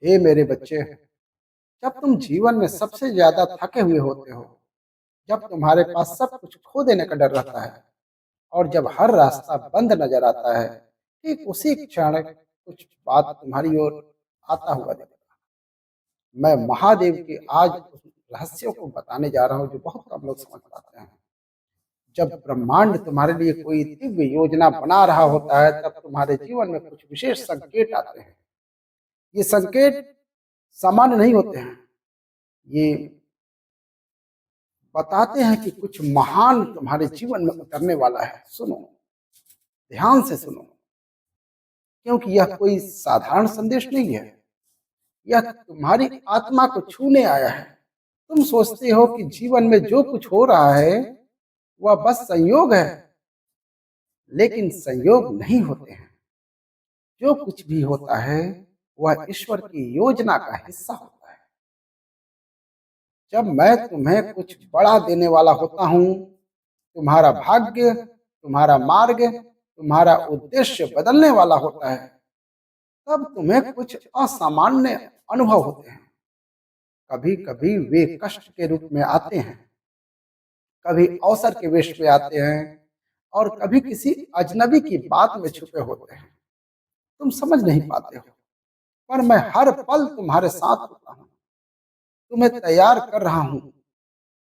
हे मेरे बच्चे, जब तुम जीवन में सबसे ज्यादा थके हुए होते हो, जब तुम्हारे पास सब कुछ खो देने का डर रहता है और जब हर रास्ता बंद नजर आता है, ठीक उसी क्षण कुछ बात तुम्हारी ओर आता हुआ दिखता है। मैं महादेव के आज उस रहस्यों को बताने जा रहा हूँ जो बहुत कम लोग समझ पाते हैं। जब ब्रह्मांड तुम्हारे लिए कोई दिव्य योजना बना रहा होता है, तब तुम्हारे जीवन में कुछ विशेष संकेत आते हैं। ये संकेत सामान्य नहीं होते हैं। ये बताते हैं कि कुछ महान तुम्हारे जीवन में उतरने वाला है। सुनो, ध्यान से सुनो, क्योंकि यह कोई साधारण संदेश नहीं है। यह तुम्हारी आत्मा को छूने आया है। तुम सोचते हो कि जीवन में जो कुछ हो रहा है वह बस संयोग है, लेकिन संयोग नहीं होते हैं। जो कुछ भी होता है वह ईश्वर की योजना का हिस्सा होता है। जब मैं तुम्हें कुछ बड़ा देने वाला होता हूँ, तुम्हारा भाग्य, तुम्हारा मार्ग, तुम्हारा उद्देश्य बदलने वाला होता है, तब तुम्हें कुछ असामान्य अनुभव होते हैं। कभी कभी वे कष्ट के रूप में आते हैं, कभी अवसर के वेश में आते हैं और कभी किसी अजनबी की बात में छुपे होते हैं। तुम समझ नहीं पाते हो, पर मैं हर पल तुम्हारे साथ होता हूँ, तुम्हें तैयार कर रहा हूँ,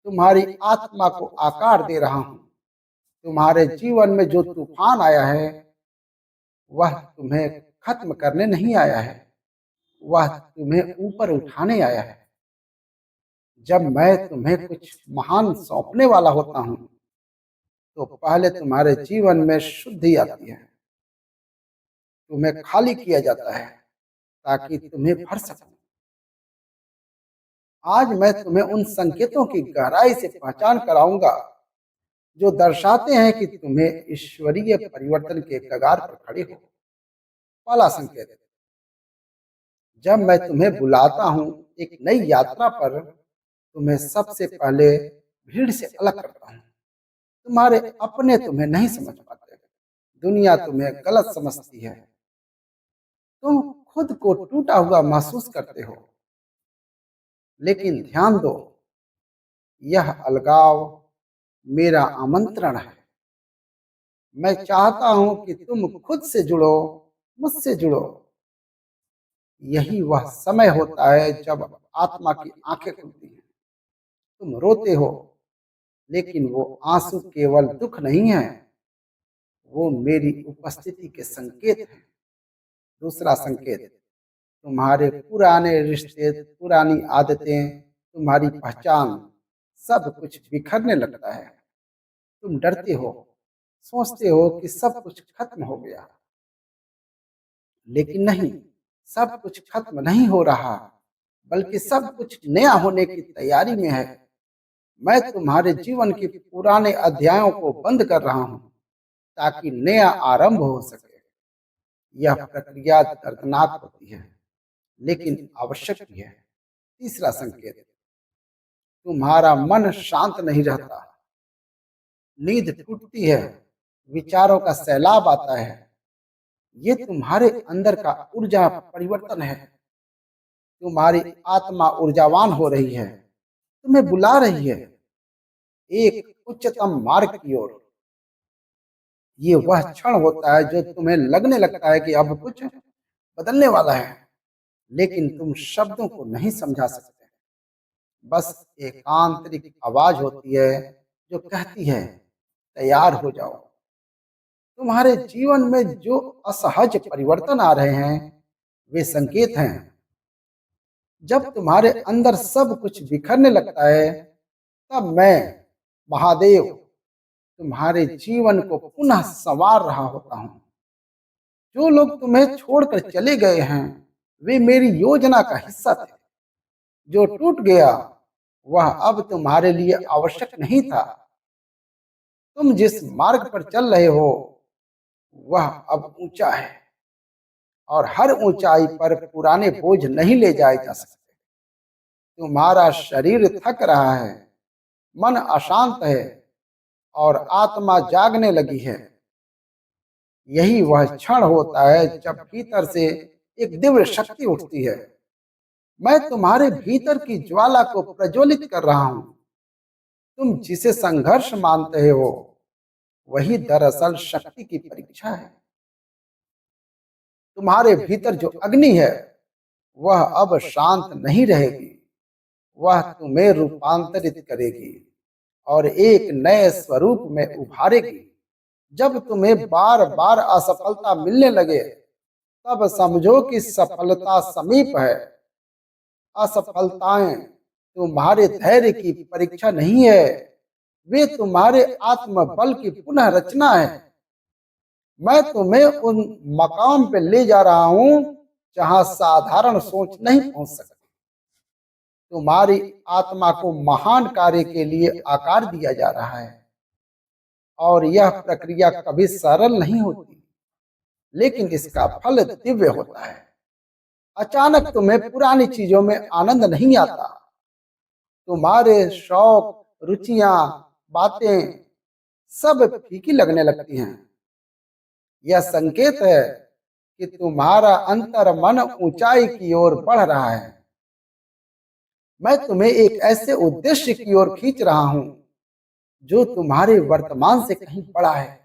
तुम्हारी आत्मा को आकार दे रहा हूँ। तुम्हारे जीवन में जो तूफान आया है वह तुम्हें खत्म करने नहीं आया है, वह तुम्हें ऊपर उठाने आया है। जब मैं तुम्हें कुछ महान सौंपने वाला होता हूँ, तो पहले तुम्हारे जीवन में शुद्धि आती है, तुम्हें खाली किया जाता है ताकि तुम्हें भर सकूं। आज मैं तुम्हें उन संकेतों की गहराई से पहचान कराऊंगा जो दर्शाते हैं कि तुम्हें ईश्वरीय परिवर्तन के कगार पर खड़े हो। पहला संकेत, जब मैं तुम्हें बुलाता हूँ एक नई यात्रा पर, तुम्हें सबसे पहले भीड़ से अलग करता हूँ। तुम्हारे अपने तुम्हें नहीं समझ पाते, दुनिया तुम्हें गलत समझती है, तुम खुद को टूटा हुआ महसूस करते हो। लेकिन ध्यान दो, यह अलगाव मेरा आमंत्रण है। मैं चाहता हूं कि तुम खुद से जुड़ो, मुझसे जुड़ो। यही वह समय होता है जब आत्मा की आंखें खुलती हैं। तुम रोते हो, लेकिन वो आंसू केवल दुख नहीं है, वो मेरी उपस्थिति के संकेत हैं। दूसरा संकेत, तुम्हारे पुराने रिश्ते, पुरानी आदतें, तुम्हारी पहचान, सब कुछ बिखरने लगता है। तुम डरते हो, सोचते हो कि सब कुछ खत्म हो गया, लेकिन नहीं, सब कुछ खत्म नहीं हो रहा, बल्कि सब कुछ नया होने की तैयारी में है। मैं तुम्हारे जीवन के पुराने अध्यायों को बंद कर रहा हूँ ताकि नया आरंभ हो सके। यह प्रक्रिया दर्दनाक होती है, लेकिन आवश्यक भी है। तीसरा संकेत, तुम्हारा मन शांत नहीं रहता, नींद टूटती है, विचारों का सैलाब आता है। ये तुम्हारे अंदर का ऊर्जा परिवर्तन है। तुम्हारी आत्मा ऊर्जावान हो रही है, तुम्हें बुला रही है एक उच्चतम मार्ग की ओर। ये वह क्षण होता है जो तुम्हें लगने लगता है कि अब कुछ बदलने वाला है, लेकिन तुम शब्दों को नहीं समझा सकते। बस एक आंतरिक आवाज होती है जो कहती है, तैयार हो जाओ। तुम्हारे जीवन में जो असहज परिवर्तन आ रहे हैं वे संकेत हैं। जब तुम्हारे अंदर सब कुछ बिखरने लगता है, तब मैं, महादेव, तुम्हारे जीवन को पुनः संवार रहा होता हूँ। जो लोग तुम्हें छोड़कर चले गए हैं वे मेरी योजना का हिस्सा थे। जो टूट गया वह अब तुम्हारे लिए आवश्यक नहीं था। तुम जिस मार्ग पर चल रहे हो वह अब ऊंचा है, और हर ऊंचाई पर पुराने बोझ नहीं ले जाए जा सकते। तुम्हारा शरीर थक रहा है, मन अशांत है और आत्मा जागने लगी है। यही वह क्षण होता है जब भीतर से एक दिव्य शक्ति उठती है। मैं तुम्हारे भीतर की ज्वाला को प्रज्वलित कर रहा हूं। तुम जिसे संघर्ष मानते हो वही दरअसल शक्ति की परीक्षा है। तुम्हारे भीतर जो अग्नि है वह अब शांत नहीं रहेगी, वह तुम्हें रूपांतरित करेगी और एक नए स्वरूप में उभारेगी। जब तुम्हें बार बार असफलता मिलने लगे तब समझो कि सफलता समीप है। असफलताएं तुम्हारे धैर्य की परीक्षा नहीं है, वे तुम्हारे आत्मबल की पुनः रचना है। मैं तुम्हें उन मकाम पे ले जा रहा हूं जहां साधारण सोच नहीं पहुंच सकती। तुम्हारी आत्मा को महान कार्य के लिए आकार दिया जा रहा है और यह प्रक्रिया कभी सरल नहीं होती, लेकिन इसका फल दिव्य होता है। अचानक तुम्हें पुरानी चीजों में आनंद नहीं आता। तुम्हारे शौक, रुचियां, बातें सब फीकी लगने लगती हैं। यह संकेत है कि तुम्हारा अंतर मन ऊंचाई की ओर बढ़ रहा है। मैं तुम्हें एक ऐसे उद्देश्य की ओर खींच रहा हूं जो तुम्हारे वर्तमान से कहीं बड़ा है।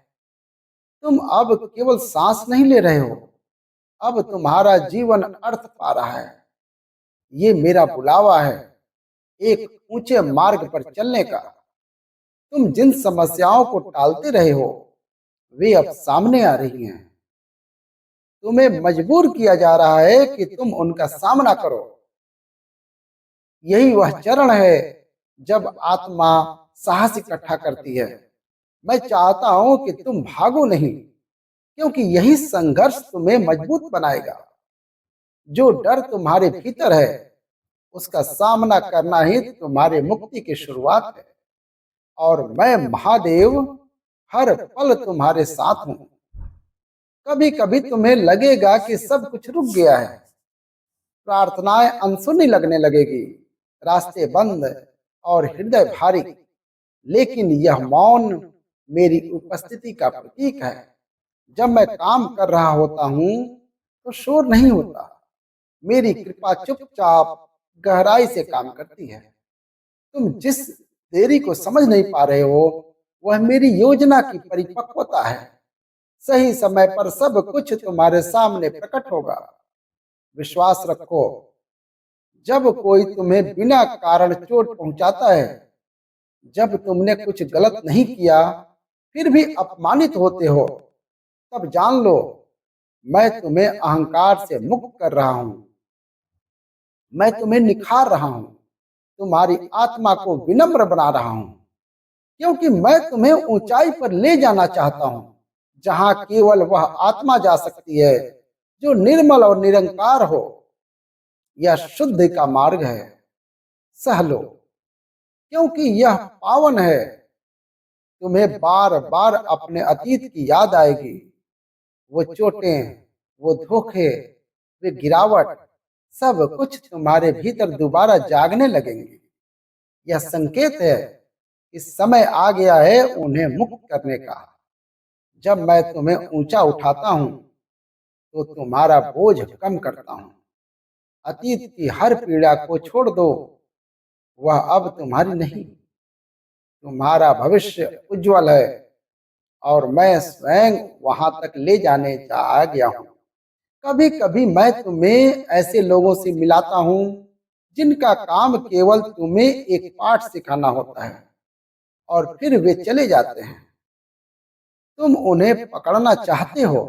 तुम अब केवल सांस नहीं ले रहे हो, अब तुम्हारा जीवन अर्थ पा रहा है। ये मेरा बुलावा है, एक ऊंचे मार्ग पर चलने का। तुम जिन समस्याओं को टालते रहे हो वे अब सामने आ रही हैं। तुम्हें मजबूर किया जा रहा है कि तुम उनका सामना करो। यही वह चरण है जब आत्मा साहस इकट्ठा करती है। मैं चाहता हूं कि तुम भागो नहीं, क्योंकि यही संघर्ष तुम्हें मजबूत बनाएगा। जो डर तुम्हारे भीतर है उसका सामना करना ही तुम्हारे मुक्ति की शुरुआत है। और मैं महादेव हर पल तुम्हारे साथ हूं। कभी कभी तुम्हें लगेगा कि सब कुछ रुक गया है, प्रार्थनाएं अनसुनी लगने लगेगी, रास्ते बंद और हृदय भारी। लेकिन यह मौन मेरी उपस्थिति का प्रतीक है। जब मैं काम कर रहा होता हूँ तो शोर नहीं होता। मेरी कृपा चुपचाप गहराई से काम करती है। तुम जिस देरी को समझ नहीं पा रहे हो वह मेरी योजना की परिपक्वता है। सही समय पर सब कुछ तुम्हारे सामने प्रकट होगा। विश्वास रखो, जब कोई तुम्हें बिना कारण चोट पहुंचाता है, जब तुमने कुछ गलत नहीं किया फिर भी अपमानित होते हो, तब जान लो मैं तुम्हें अहंकार से मुक्त कर रहा हूं। मैं तुम्हें निखार रहा हूं, तुम्हारी आत्मा को विनम्र बना रहा हूं, क्योंकि मैं तुम्हें ऊंचाई पर ले जाना चाहता हूं जहां केवल वह आत्मा जा सकती है जो निर्मल और निरंकार हो। यह शुद्ध का मार्ग है, सह लो, क्योंकि यह पावन है। तुम्हें बार बार अपने अतीत की याद आएगी, वो चोटें, वो धोखे, वे गिरावट, सब कुछ तुम्हारे भीतर दोबारा जागने लगेंगे। यह संकेत है कि समय आ गया है उन्हें मुक्त करने का। जब मैं तुम्हें ऊंचा उठाता हूं तो तुम्हारा बोझ कम करता हूं। अतीत की हर पीड़ा को छोड़ दो, वह अब तुम्हारी नहीं। तुम्हारा भविष्य उज्जवल है और मैं स्वयं वहां तक ले जाने आ गया हूं। कभी कभी मैं तुम्हें ऐसे लोगों से मिलाता हूं जिनका काम केवल तुम्हें एक पाठ सिखाना होता है और फिर वे चले जाते हैं। तुम उन्हें पकड़ना चाहते हो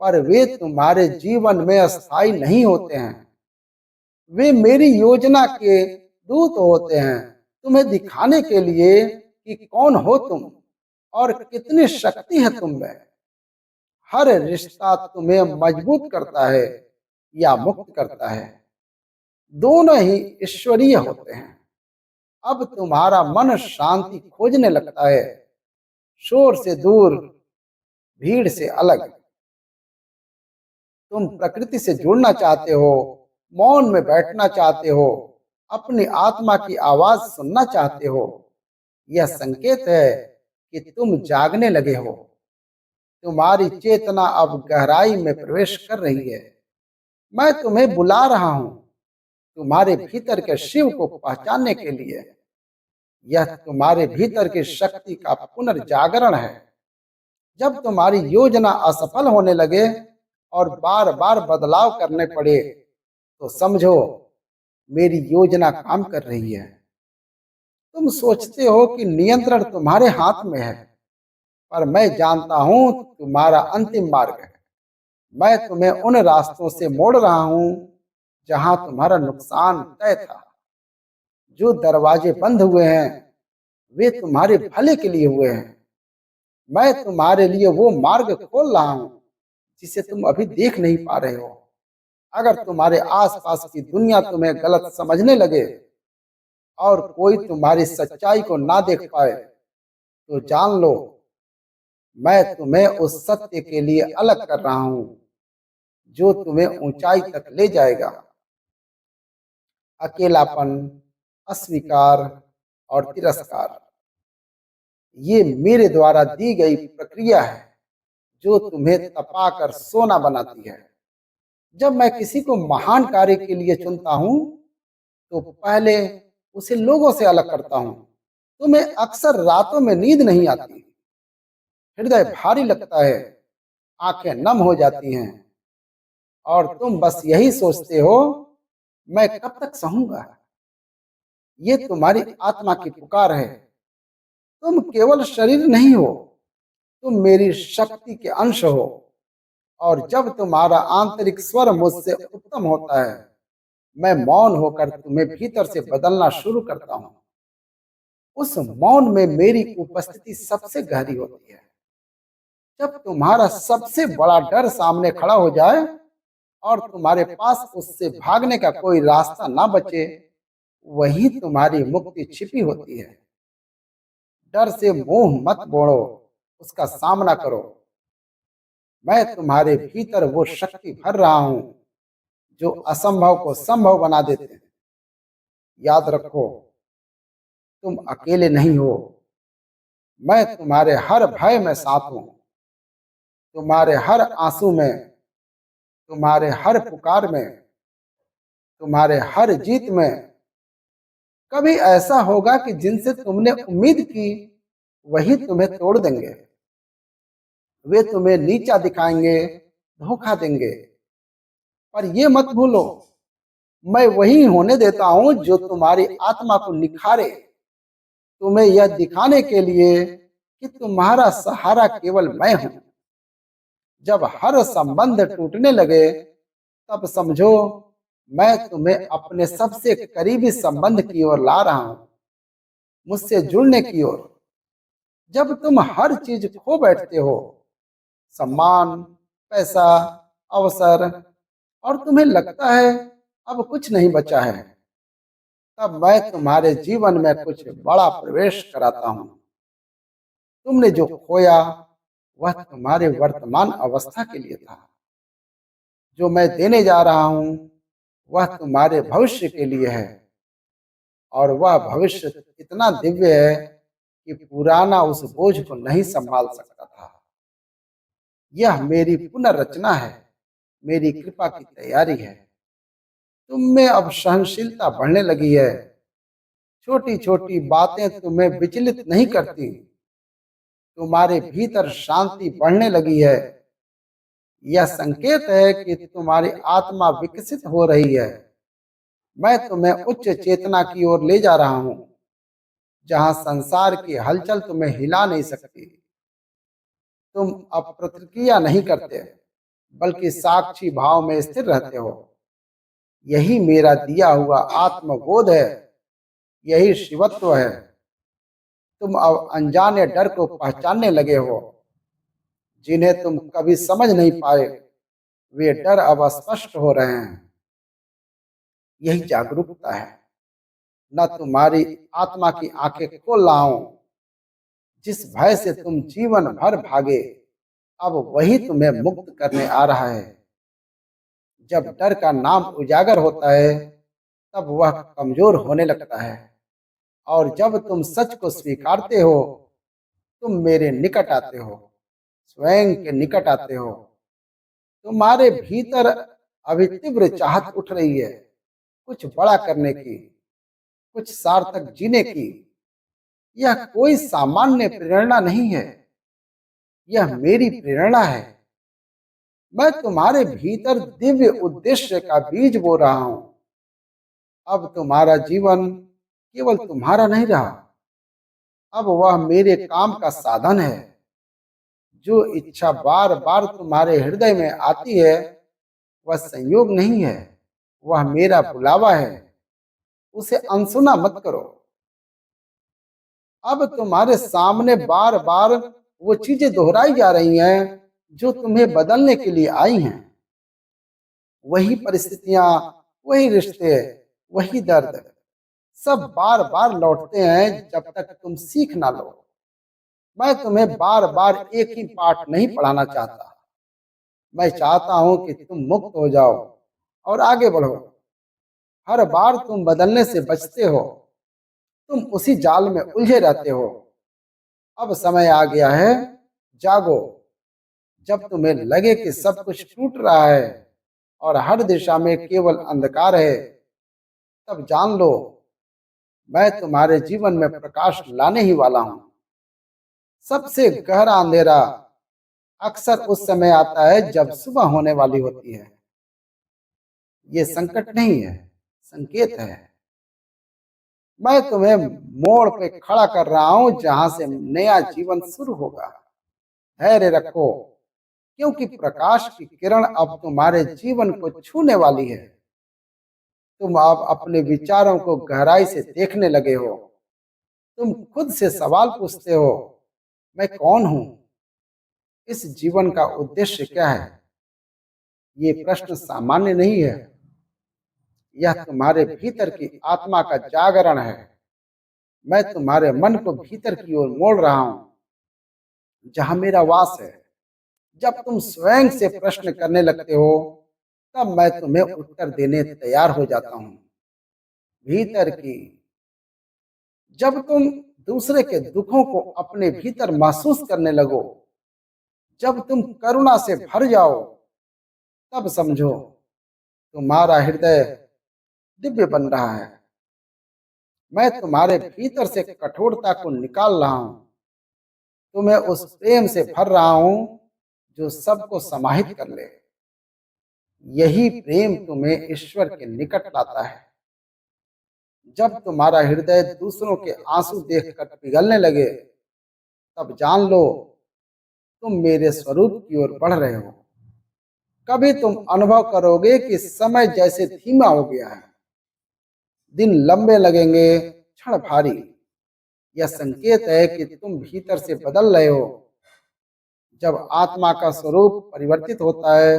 पर वे तुम्हारे जीवन में अस्थायी नहीं होते हैं। वे मेरी योजना के दूत होते हैं, तुम्हें दिखाने के लिए कि कौन हो तुम और कितनी शक्ति है तुम में। हर रिश्ता तुम्हें मजबूत करता है या मुक्त करता है, दोनों ही ईश्वरीय होते हैं। अब तुम्हारा मन शांति खोजने लगता है, शोर से दूर, भीड़ से अलग। तुम प्रकृति से जुड़ना चाहते हो, मौन में बैठना चाहते हो, अपनी आत्मा की आवाज सुनना चाहते हो। यह संकेत है कि तुम जागने लगे हो। तुम्हारी चेतना अब गहराई में प्रवेश कर रही है। मैं तुम्हें बुला रहा हूं, तुम्हारे भीतर के शिव को पहचानने के लिए। यह तुम्हारे भीतर की शक्ति का पुनर्जागरण है। जब तुम्हारी योजना असफल होने लगे और बार बार बदलाव करने पड़े, तो समझो मेरी योजना काम कर रही है। तुम सोचते हो कि नियंत्रण तुम्हारे हाथ में है, पर मैं जानता हूं तुम्हारा अंतिम मार्ग है। मैं तुम्हें उन रास्तों से मोड़ रहा हूं जहां तुम्हारा नुकसान तय था। जो दरवाजे बंद हुए हैं वे तुम्हारे भले के लिए हुए हैं। मैं तुम्हारे लिए वो मार्ग खोल रहा हूं जिसे तुम अभी देख नहीं पा रहे हो। अगर तुम्हारे आसपास की दुनिया तुम्हें गलत समझने लगे और कोई तुम्हारी सच्चाई को ना देख पाए, तो जान लो मैं तुम्हें उस सत्य के लिए अलग कर रहा हूं जो तुम्हें ऊंचाई तक ले जाएगा। अकेलापन, अस्वीकार और तिरस्कार, ये मेरे द्वारा दी गई प्रक्रिया है जो तुम्हें तपाकर सोना बनाती है। जब मैं किसी को महान कार्य के लिए चुनता हूं, तो पहले उसे लोगों से अलग करता हूं। तुम्हें अक्सर रातों में नींद नहीं आती, हृदय भारी लगता है, आंखें नम हो जाती हैं और तुम बस यही सोचते हो, मैं कब तक सहूंगा। ये तुम्हारी आत्मा की पुकार है। तुम केवल शरीर नहीं हो, तुम मेरी शक्ति के अंश हो। और जब तुम्हारा आंतरिक स्वर मुझसे उत्तम होता है, मैं मौन होकर तुम्हें भीतर से बदलना शुरू करता हूँ। उस मौन में मेरी उपस्थिति सबसे गहरी होती है। जब तुम्हारा सबसे बड़ा डर सामने खड़ा हो जाए और तुम्हारे पास उससे भागने का कोई रास्ता ना बचे, वही तुम्हारी मुक्ति छिपी होती है। डर से मुंह मत मोड़ो, उसका सामना करो। मैं तुम्हारे भीतर वो शक्ति भर रहा हूं जो असंभव को संभव बना देते हैं। याद रखो, तुम अकेले नहीं हो। मैं तुम्हारे हर भय में साथ हूं, तुम्हारे हर आंसू में, तुम्हारे हर पुकार में, तुम्हारे हर जीत में। कभी ऐसा होगा कि जिनसे तुमने उम्मीद की वही तुम्हें तोड़ देंगे। वे तुम्हें नीचा दिखाएंगे, धोखा देंगे, पर ये मत भूलो, मैं वही होने देता हूं जो तुम्हारी आत्मा को निखारे, तुम्हें यह दिखाने के लिए कि तुम्हारा सहारा केवल मैं हूं। जब हर संबंध टूटने लगे, तब समझो मैं तुम्हें अपने सबसे करीबी संबंध की ओर ला रहा हूं, मुझसे जुड़ने की ओर। जब तुम हर चीज खो बैठते हो, सम्मान, पैसा, अवसर, और तुम्हें लगता है अब कुछ नहीं बचा है, तब मैं तुम्हारे जीवन में कुछ बड़ा प्रवेश कराता हूं। तुमने जो खोया वह तुम्हारे वर्तमान अवस्था के लिए था। जो मैं देने जा रहा हूं वह तुम्हारे भविष्य के लिए है, और वह भविष्य इतना दिव्य है कि पुराना उस बोझ को नहीं संभाल सकता था। यह मेरी पुनर्रचना है, मेरी कृपा की तैयारी है। तुम में अब सहनशीलता बढ़ने लगी है। छोटी छोटी बातें तुम्हें विचलित नहीं करती। तुम्हारे भीतर शांति बढ़ने लगी है। यह संकेत है कि तुम्हारी आत्मा विकसित हो रही है। मैं तुम्हें उच्च चेतना की ओर ले जा रहा हूं, जहां संसार की हलचल तुम्हें हिला नहीं सकती। तुम अब प्रतिक्रिया नहीं करते, बल्कि साक्षी भाव में स्थिर रहते हो। यही मेरा दिया हुआ आत्मबोध है, यही शिवत्व है। तुम अब अनजाने डर को पहचानने लगे हो, जिन्हें तुम कभी समझ नहीं पाए। वे डर अब स्पष्ट हो रहे हैं। यही जागरूकता है। न तुम्हारी आत्मा की आंखें खोल रहा हूं। जिस भय से तुम जीवन भर भागे, अब वही तुम्हें मुक्त करने आ रहा है। जब डर का नाम उजागर होता है, तब वह कमजोर होने लगता है, और जब तुम सच को स्वीकारते हो, तुम मेरे निकट आते हो, स्वयं के निकट आते हो। तुम्हारे भीतर अभी तीव्र चाहत उठ रही है, कुछ बड़ा करने की, कुछ सार्थक जीने की। यह कोई सामान्य प्रेरणा नहीं है, यह मेरी प्रेरणा है। मैं तुम्हारे भीतर दिव्य उद्देश्य का बीज बो रहा हूं। अब तुम्हारा जीवन केवल तुम्हारा नहीं रहा, अब वह मेरे काम का साधन है। जो इच्छा बार बार तुम्हारे हृदय में आती है वह संयोग नहीं है, वह मेरा बुलावा है। उसे अनसुना मत करो। अब तुम्हारे सामने बार बार वो चीजें दोहराई जा रही हैं जो तुम्हें बदलने के लिए आई हैं। वही परिस्थितियां, वही रिश्ते, वही दर्द, सब बार बार लौटते हैं जब तक तुम सीख ना लो। मैं तुम्हें बार बार एक ही पाठ नहीं पढ़ाना चाहता। मैं चाहता हूं कि तुम मुक्त हो जाओ और आगे बढ़ो। हर बार तुम बदलने से बचते हो, तुम उसी जाल में उलझे रहते हो। अब समय आ गया है, जागो। जब तुम्हें लगे कि सब कुछ टूट रहा है और हर दिशा में केवल अंधकार है, तब जान लो मैं तुम्हारे जीवन में प्रकाश लाने ही वाला हूं। सबसे गहरा अंधेरा अक्सर उस समय आता है जब सुबह होने वाली होती है। ये संकट नहीं है, संकेत है। मैं तुम्हें मोड़ पे खड़ा कर रहा हूं जहां से नया जीवन शुरू होगा। धैर्य रखो, क्योंकि प्रकाश की किरण अब तुम्हारे जीवन को छूने वाली है। तुम अब अपने विचारों को गहराई से देखने लगे हो। तुम खुद से सवाल पूछते हो, मैं कौन हूं? इस जीवन का उद्देश्य क्या है? ये प्रश्न सामान्य नहीं है, यह तुम्हारे भीतर की आत्मा का जागरण है। मैं तुम्हारे मन को भीतर की ओर मोड़ रहा हूं, जहां मेरा वास है। जब तुम स्वयं से प्रश्न करने लगते हो, तब मैं तुम्हें उत्तर देने तैयार हो जाता हूं। भीतर की, जब तुम दूसरे के दुखों को अपने भीतर महसूस करने लगो, जब तुम करुणा से भर जाओ, तब समझो तुम्हारा हृदय दिव्य बन रहा है। मैं तुम्हारे भीतर से कठोरता को निकाल रहा हूं, तुम्हें उस प्रेम से भर रहा हूं जो सबको समाहित कर ले। यही प्रेम तुम्हें ईश्वर के निकट लाता है। जब तुम्हारा हृदय दूसरों के आंसू देखकर पिघलने लगे, तब जान लो तुम मेरे स्वरूप की ओर बढ़ रहे हो। कभी तुम अनुभव करोगे कि समय जैसे धीमा हो गया है, दिन लंबे लगेंगे, क्षण भारी। यह संकेत है कि तुम भीतर से बदल रहे हो। जब आत्मा का स्वरूप परिवर्तित होता है,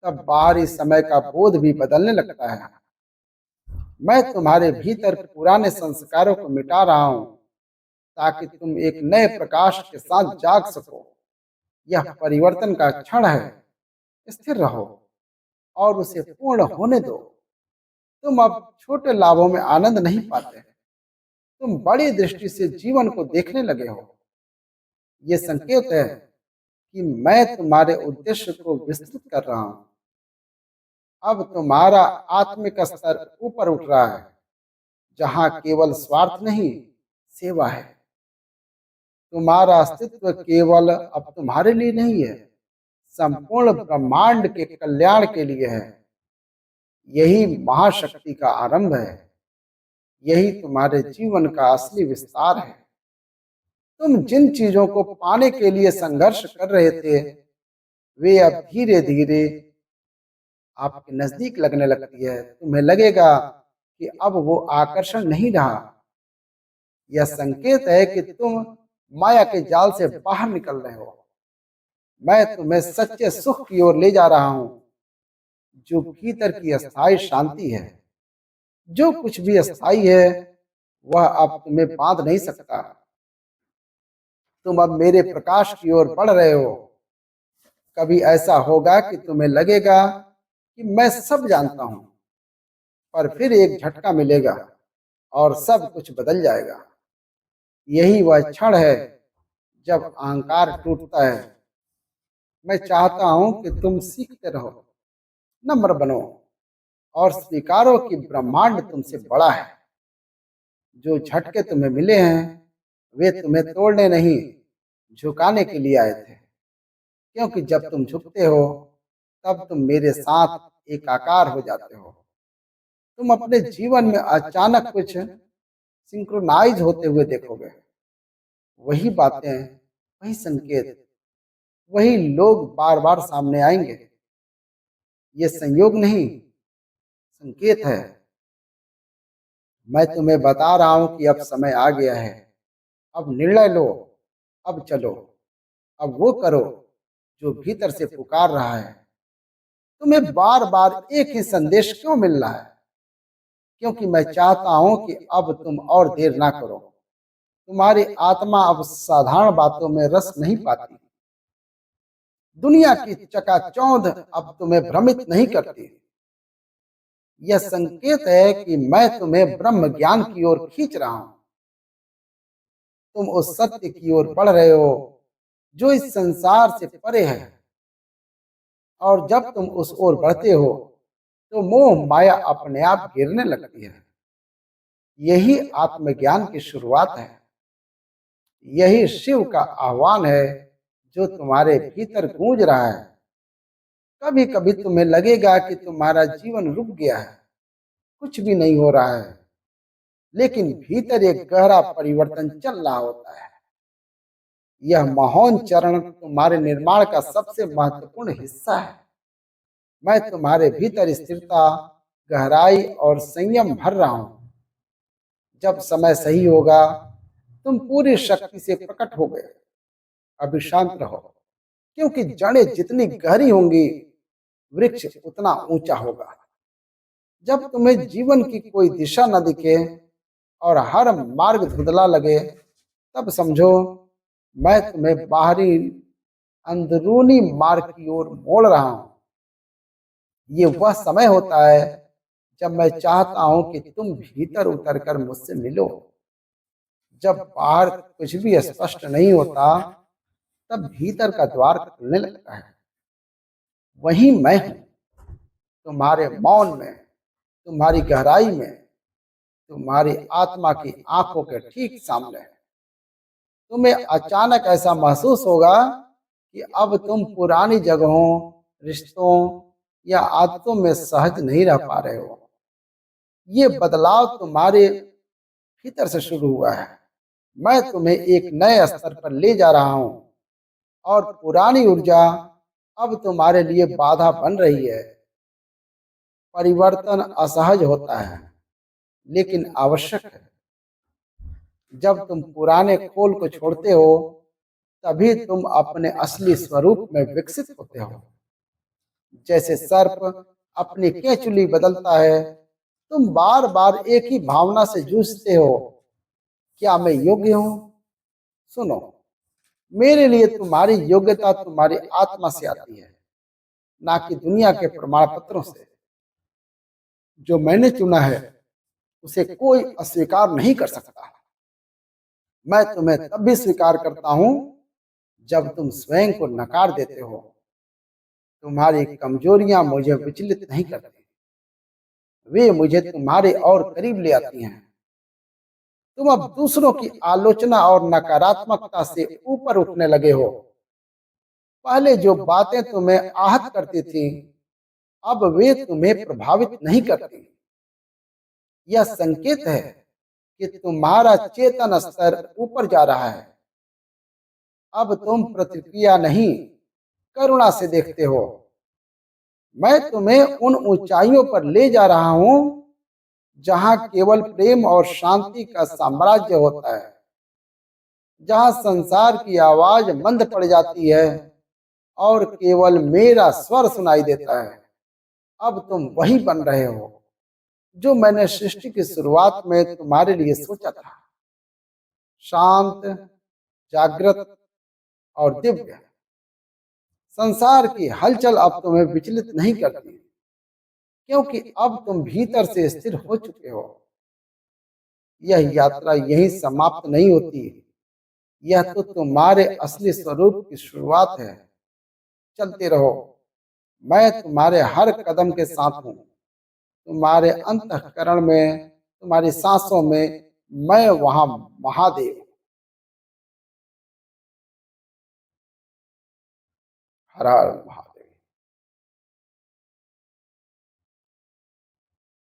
तब बाहरी समय का बोध भी बदलने लगता है। मैं तुम्हारे भीतर पुराने संस्कारों को मिटा रहा हूं, ताकि तुम एक नए प्रकाश के साथ जाग सको। यह परिवर्तन का क्षण है, स्थिर रहो और उसे पूर्ण होने दो। तुम अब छोटे लाभों में आनंद नहीं पाते, तुम बड़ी दृष्टि से जीवन को देखने लगे हो। ये संकेत है कि मैं तुम्हारे उद्देश्य को विस्तृत कर रहा हूं। अब तुम्हारा आत्मिक स्तर ऊपर उठ रहा है, जहां केवल स्वार्थ नहीं, सेवा है। तुम्हारा अस्तित्व केवल अब तुम्हारे लिए नहीं है, संपूर्ण ब्रह्मांड के कल्याण के लिए है। यही महाशक्ति का आरंभ है, यही तुम्हारे जीवन का असली विस्तार है। तुम जिन चीजों को पाने के लिए संघर्ष कर रहे थे, वे अब धीरे धीरे आपके नजदीक लगने लगती है। तुम्हें लगेगा कि अब वो आकर्षण नहीं रहा। यह संकेत है कि तुम माया के जाल से बाहर निकल रहे हो। मैं तुम्हें सच्चे सुख की ओर ले जा रहा हूं, जो भीतर की अस्थायी शांति है। जो कुछ भी अस्थायी है वह अब तुम्हें बांध नहीं सकता। तुम अब मेरे प्रकाश की ओर बढ़ रहे हो। कभी ऐसा होगा कि तुम्हें लगेगा कि मैं सब जानता हूं, पर फिर एक झटका मिलेगा और सब कुछ बदल जाएगा। यही वह क्षण है जब अहंकार टूटता है। मैं चाहता हूं कि तुम सीखते रहो, नम्र बनो, और स्वीकारो कि ब्रह्मांड तुमसे बड़ा है। जो झटके तुम्हें मिले हैं वे तुम्हें तोड़ने नहीं, झुकाने के लिए आए थे। क्योंकि जब तुम झुकते हो तब तुम मेरे साथ एकाकार हो जाते हो। तुम अपने जीवन में अचानक कुछ सिंक्रोनाइज होते हुए देखोगे। वही बातें, वही संकेत, वही लोग बार बार सामने आएंगे। ये संयोग नहीं, संकेत है। मैं तुम्हें बता रहा हूं कि अब समय आ गया है। अब निर्णय लो, अब चलो, अब वो करो जो भीतर से पुकार रहा है। तुम्हें बार बार एक ही संदेश क्यों मिल रहा है? क्योंकि मैं चाहता हूं कि अब तुम और देर ना करो। तुम्हारी आत्मा अब साधारण बातों में रस नहीं पाती। दुनिया की चकाचौंध अब तुम्हें भ्रमित नहीं करती। यह संकेत है कि मैं तुम्हें ब्रह्म ज्ञान की ओर खींच रहा हूं। तुम उस सत्य की ओर बढ़ रहे हो जो इस संसार से परे है। और जब तुम उस ओर बढ़ते हो तो मोह माया अपने आप गिरने लगती है। यही आत्मज्ञान की शुरुआत है। यही शिव का आह्वान है जो तुम्हारे भीतर गूंज रहा है। कभी कभी तुम्हें लगेगा कि तुम्हारा जीवन रुक गया है, कुछ भी नहीं हो रहा है, लेकिन भीतर एक गहरा परिवर्तन चल रहा होता है। यह महान चरण तुम्हारे निर्माण का सबसे महत्वपूर्ण हिस्सा है। मैं तुम्हारे भीतर स्थिरता, गहराई और संयम भर रहा हूं। जब समय सही होगा तुम पूरी शक्ति से प्रकट हो गए। अभी शांत रहो, क्योंकि जड़ें जितनी गहरी होंगी वृक्ष उतना ऊंचा होगा। जब तुम्हें जीवन की कोई दिशा न दिखे और हर मार्ग धुंधला लगे तब समझो मैं तुम्हें बाहरी अंदरूनी मार्ग की ओर मोड़ रहा हूं। ये वह समय होता है जब मैं चाहता हूं कि तुम भीतर उतरकर मुझसे मिलो। जब बाहर कुछ भी स्पष्ट नहीं होता तब भीतर का द्वार खुलने लगता है। वही मैं हूं, तुम्हारे मौन में, तुम्हारी गहराई में, तुम्हारी आत्मा की आंखों के ठीक सामने। तुम्हें अचानक ऐसा महसूस होगा कि अब तुम पुरानी जगहों, रिश्तों या आदतों में सहज नहीं रह पा रहे हो। ये बदलाव तुम्हारे भीतर से शुरू हुआ है। मैं तुम्हें एक नए स्तर पर ले जा रहा हूं और पुरानी ऊर्जा अब तुम्हारे लिए बाधा बन रही है। परिवर्तन असहज होता है लेकिन आवश्यक है। जब तुम पुराने खोल को छोड़ते हो तभी तुम अपने असली स्वरूप में विकसित होते हो। जैसे सर्प अपनी केंचुली बदलता है, तुम बार बार एक ही भावना से जूझते हो, क्या मैं योग्य हूं? सुनो, मेरे लिए तुम्हारी योग्यता तुम्हारी आत्मा से आती है, ना कि दुनिया के प्रमाण पत्रों से। जो मैंने चुना है उसे कोई अस्वीकार नहीं कर सकता। मैं तुम्हें तब भी स्वीकार करता हूं जब तुम स्वयं को नकार देते हो। तुम्हारी कमजोरियां मुझे विचलित नहीं करती, वे मुझे तुम्हारे और करीब ले आती हैं। तुम अब दूसरों की आलोचना और नकारात्मकता से ऊपर उठने लगे हो। पहले जो बातें तुम्हें आहत करती थी अब वे तुम्हें प्रभावित नहीं करती। यह संकेत है कि तुम्हारा चेतन स्तर ऊपर जा रहा है। अब तुम प्रतिक्रिया नहीं, करुणा से देखते हो। मैं तुम्हें उन ऊंचाइयों पर ले जा रहा हूं जहां केवल प्रेम और शांति का साम्राज्य होता है, जहां संसार की आवाज मंद पड़ जाती है और केवल मेरा स्वर सुनाई देता है। अब तुम वही बन रहे हो जो मैंने सृष्टि की शुरुआत में तुम्हारे लिए सोचा था। शांत, जागृत और दिव्य। संसार की हलचल अब तुम्हें विचलित नहीं करती, क्योंकि अब तुम भीतर से स्थिर हो चुके हो। यह यात्रा यहीं समाप्त नहीं होती, यह तो तुम्हारे असली स्वरूप की शुरुआत है। चलते रहो, मैं तुम्हारे हर कदम के साथ हूँ। तुम्हारे अंतःकरण में, तुम्हारी सांसों में, मैं वहां महादेव हूँ। हर हर महादेव।